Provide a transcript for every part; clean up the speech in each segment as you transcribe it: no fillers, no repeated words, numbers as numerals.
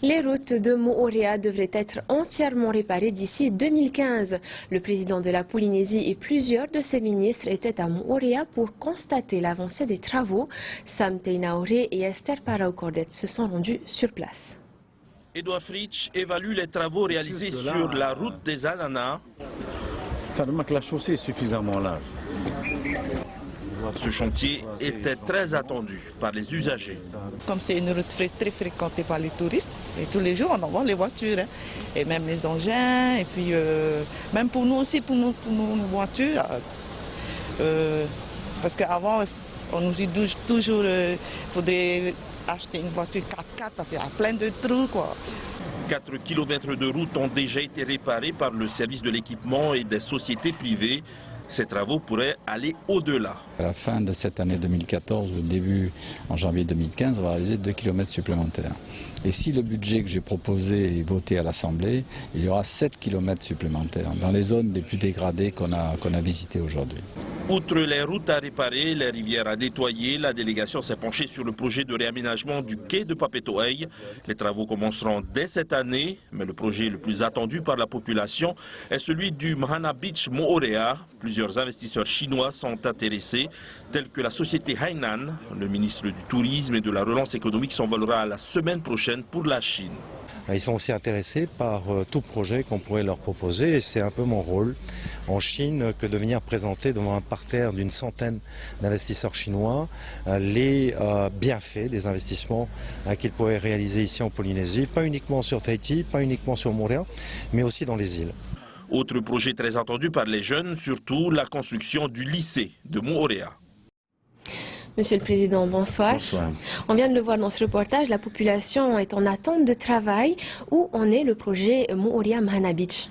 Les routes de Moorea devraient être entièrement réparées d'ici 2015. Le président de la Polynésie et plusieurs de ses ministres étaient à Moorea pour constater l'avancée des travaux. Sam Teinaoré et Esther Parao-Cordet se sont rendus sur place. Edouard Fritsch évalue les travaux réalisés sur la route des Ananas. La chaussée est suffisamment large. Ce chantier était très attendu par les usagers. Comme c'est une route très fréquentée par les touristes, et tous les jours on en voit les voitures, et même les engins, et puis même pour nous aussi, pour nos voitures. Parce qu'avant, on nous dit toujours qu'il faudrait acheter une voiture 4x4 parce qu'il y a plein de trous, quoi. 4 km de route ont déjà été réparés par le service de l'équipement et des sociétés privées. Ces travaux pourraient aller au-delà. À la fin de cette année 2014, au début en janvier 2015, on va réaliser 2 km supplémentaires. Et si le budget que j'ai proposé est voté à l'Assemblée, il y aura 7 km supplémentaires dans les zones les plus dégradées qu'on a visitées aujourd'hui. Outre les routes à réparer, les rivières à nettoyer, la délégation s'est penchée sur le projet de réaménagement du quai de Papeto'aï. Les travaux commenceront dès cette année, mais le projet le plus attendu par la population est celui du Mahana Beach Moorea. Plusieurs investisseurs chinois sont intéressés, tels que la société Hainan. Le ministre du Tourisme et de la Relance économique s'envolera la semaine prochaine pour la Chine. Ils sont aussi intéressés par tout projet qu'on pourrait leur proposer et c'est un peu mon rôle en Chine que de venir présenter devant un parterre d'une centaine d'investisseurs chinois les bienfaits des investissements qu'ils pourraient réaliser ici en Polynésie, pas uniquement sur Tahiti, pas uniquement sur Moorea, mais aussi dans les îles. Autre projet très attendu par les jeunes, surtout la construction du lycée de Moorea. Monsieur le Président, bonsoir. Bonsoir. On vient de le voir dans ce reportage, la population est en attente de travail. Où en est le projet Moorea Mahana Beach?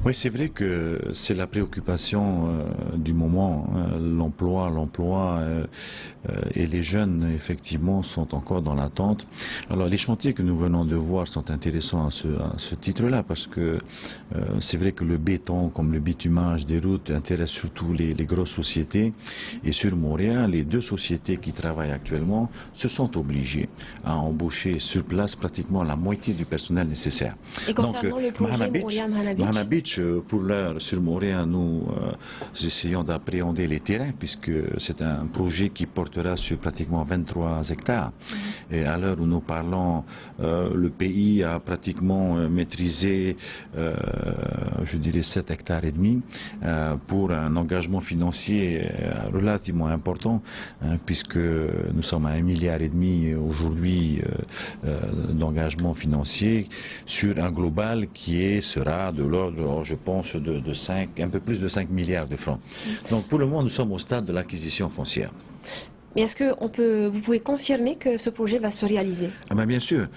Oui, c'est vrai que c'est la préoccupation du moment. L'emploi et les jeunes, effectivement, sont encore dans l'attente. Alors, les chantiers que nous venons de voir sont intéressants à ce titre-là parce que c'est vrai que le béton, comme le bitumage des routes, intéresse surtout les grosses sociétés. Et sur Moorea, les deux sociétés qui travaillent actuellement se sont obligées à embaucher sur place pratiquement la moitié du personnel nécessaire. Et concernant le projet Mahana Beach, pour l'heure, sur Moorea, nous essayons d'appréhender les terrains puisque c'est un projet qui portera sur pratiquement 23 hectares. Et à l'heure où nous parlons, le pays a pratiquement maîtrisé, je dirais, 7 hectares et demi pour un engagement financier relativement important puisque nous sommes à 1,5 milliard aujourd'hui d'engagement financier sur un global qui sera de l'ordre, je pense, un peu plus de 5 milliards de francs. Donc pour le moment, nous sommes au stade de l'acquisition foncière. Mais est-ce que vous pouvez confirmer que ce projet va se réaliser? Bien sûr,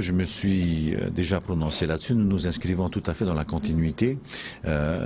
je me suis déjà prononcé là-dessus. Nous nous inscrivons tout à fait dans la continuité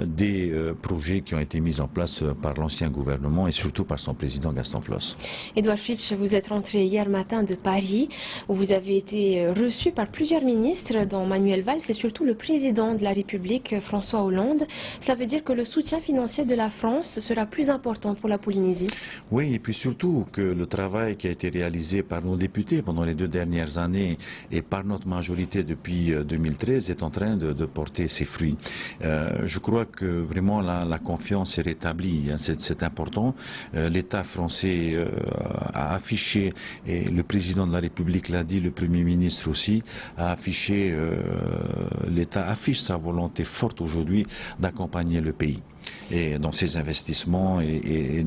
des projets qui ont été mis en place par l'ancien gouvernement et surtout par son président Gaston Flosse. Edouard Fritsch, vous êtes rentré hier matin de Paris où vous avez été reçu par plusieurs ministres dont Manuel Valls et surtout le président de la République François Hollande. Cela veut dire que le soutien financier de la France sera plus important pour la Polynésie? Oui, et puis surtout que le travail qui a été réalisé par nos députés pendant les 2 dernières années et par notre majorité depuis 2013 est en train de porter ses fruits. Je crois que vraiment la confiance est rétablie, c'est important. L'État français a affiché, et le président de la République l'a dit, le Premier ministre aussi, a affiché, l'État affiche sa volonté forte aujourd'hui d'accompagner le pays. Et dans ses investissements et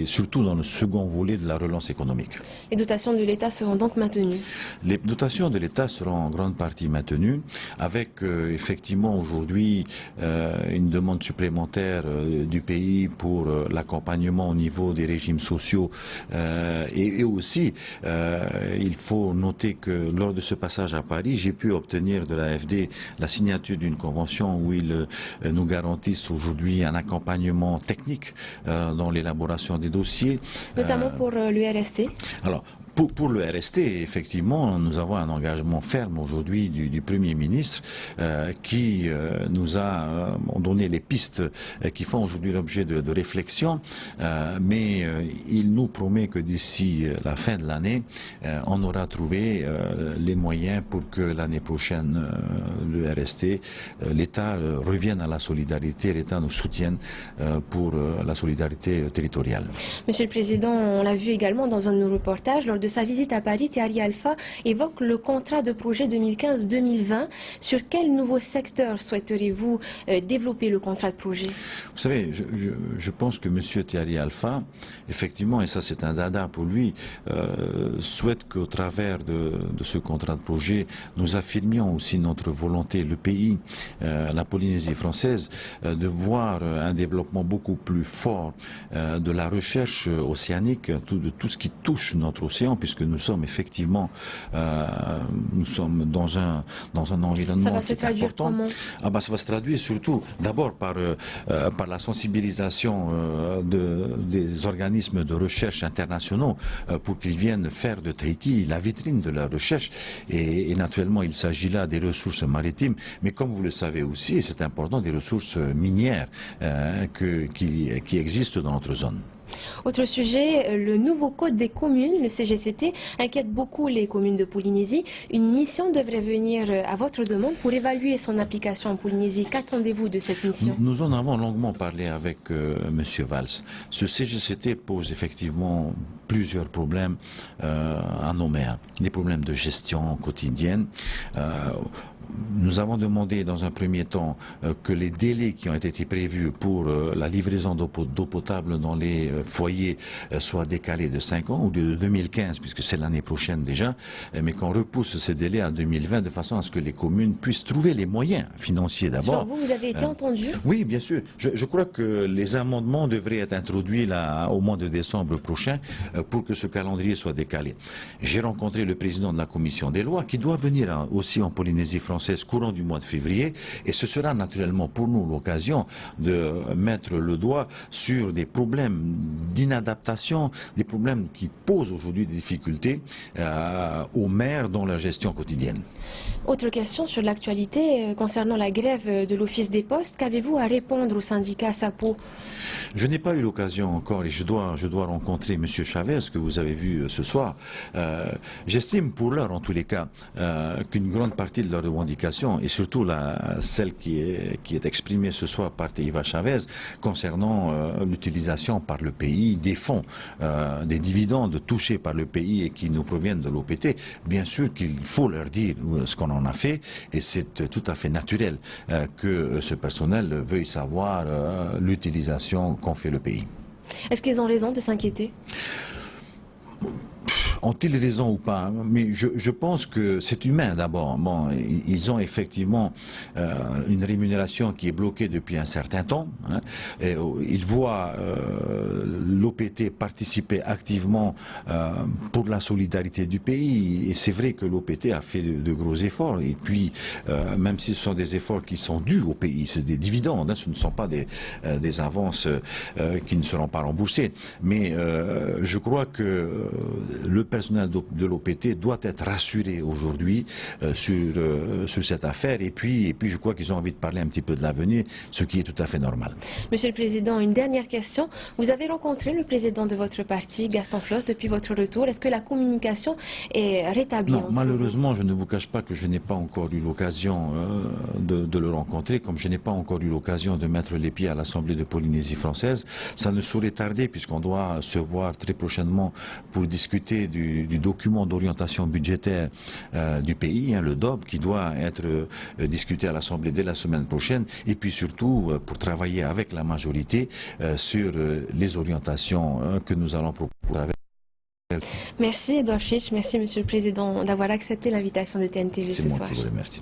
surtout dans le second volet de la relance économique. Les dotations de l'État seront donc maintenues? Les dotations de l'État seront en grande partie maintenues, avec effectivement aujourd'hui une demande supplémentaire du pays pour l'accompagnement au niveau des régimes sociaux. Et aussi, il faut noter que lors de ce passage à Paris, j'ai pu obtenir de l'AFD la signature d'une convention où ils nous garantissent aujourd'hui un accompagnement technique dans l'élaboration des dossiers. Notamment pour l'URST? Alors, Pour le RST, effectivement, nous avons un engagement ferme aujourd'hui du Premier ministre qui nous a donné les pistes qui font aujourd'hui l'objet de réflexion, mais il nous promet que d'ici la fin de l'année, on aura trouvé les moyens pour que l'année prochaine, le RST, l'État revienne à la solidarité, l'État nous soutienne pour la solidarité territoriale. Monsieur le Président, on l'a vu également dans un de nos reportages, lors de sa visite à Paris, Thierry Alpha évoque le contrat de projet 2015-2020. Sur quel nouveau secteur souhaiteriez-vous développer le contrat de projet? Vous savez, je pense que M. Thierry Alpha, effectivement, et ça c'est un dada pour lui, souhaite qu'au travers de ce contrat de projet, nous affirmions aussi notre volonté, le pays, la Polynésie française, de voir un développement beaucoup plus fort de la recherche océanique, de tout ce qui touche notre océan, puisque nous sommes effectivement dans un environnement. Ça va se traduire comment? Ça va se traduire surtout d'abord par la sensibilisation des organismes de recherche internationaux pour qu'ils viennent faire de Tahiti la vitrine de la recherche. Et naturellement, il s'agit là des ressources maritimes, mais comme vous le savez aussi, c'est important, des ressources minières qui existent dans notre zone. Autre sujet, le nouveau code des communes, le CGCT, inquiète beaucoup les communes de Polynésie. Une mission devrait venir à votre demande pour évaluer son application en Polynésie. Qu'attendez-vous de cette mission? Nous en avons longuement parlé avec M. Valls. Ce CGCT pose effectivement plusieurs problèmes à nos maires. Des problèmes de gestion quotidienne. Nous avons demandé dans un premier temps que les délais qui ont été prévus pour la livraison d'eau potable dans les foyers soient décalés de 5 ans ou de 2015, puisque c'est l'année prochaine déjà, mais qu'on repousse ces délais à 2020 de façon à ce que les communes puissent trouver les moyens financiers d'abord. Vous avez été entendu? Oui, bien sûr. Je crois que les amendements devraient être introduits là, au mois de décembre prochain pour que ce calendrier soit décalé. J'ai rencontré le président de la commission des lois qui doit venir aussi en Polynésie française courant du mois de février, et ce sera naturellement pour nous l'occasion de mettre le doigt sur des problèmes d'inadaptation, des problèmes qui posent aujourd'hui des difficultés aux maires dans la gestion quotidienne. Autre question sur l'actualité concernant la grève de l'Office des Postes. Qu'avez-vous à répondre au syndicat SAPO? Je n'ai pas eu l'occasion encore, et je dois rencontrer M. Chavez, que vous avez vu ce soir. J'estime pour l'heure, en tous les cas, qu'une grande partie de leurs revendications, et surtout celle qui est exprimée ce soir par Teiva Chavez, concernant l'utilisation par le pays des fonds, des dividendes touchés par le pays et qui nous proviennent de l'OPT, bien sûr qu'il faut leur dire ce qu'on en a fait, et c'est tout à fait naturel que ce personnel veuille savoir l'utilisation qu'en fait le pays. Est-ce qu'ils ont raison de s'inquiéter? Ont-ils raison ou pas? Mais je pense que c'est humain d'abord. Bon, ils ont effectivement une rémunération qui est bloquée depuis un certain temps. Hein, et ils voient l'OPT participer activement pour la solidarité du pays. Et c'est vrai que l'OPT a fait de gros efforts. Et puis, même si ce sont des efforts qui sont dus au pays, c'est des dividendes, hein, ce ne sont pas des avances qui ne seront pas remboursées. Mais je crois que le personnel de l'OPT doit être rassuré aujourd'hui sur cette affaire, et puis je crois qu'ils ont envie de parler un petit peu de l'avenir, ce qui est tout à fait normal. Monsieur le Président, une dernière question. Vous avez rencontré le président de votre parti, Gaston Flosse, depuis votre retour. Est-ce que la communication est rétablie? Non, malheureusement, je ne vous cache pas que je n'ai pas encore eu l'occasion de le rencontrer, comme je n'ai pas encore eu l'occasion de mettre les pieds à l'Assemblée de Polynésie française. Ça ne saurait tarder, puisqu'on doit se voir très prochainement pour discuter du document d'orientation budgétaire du pays, hein, le DOB, qui doit être discuté à l'Assemblée dès la semaine prochaine, et puis surtout pour travailler avec la majorité sur les orientations que nous allons proposer. Merci Edouard Fitch, merci Monsieur le Président d'avoir accepté l'invitation de TNTV ce soir. C'est moi qui vous remercie.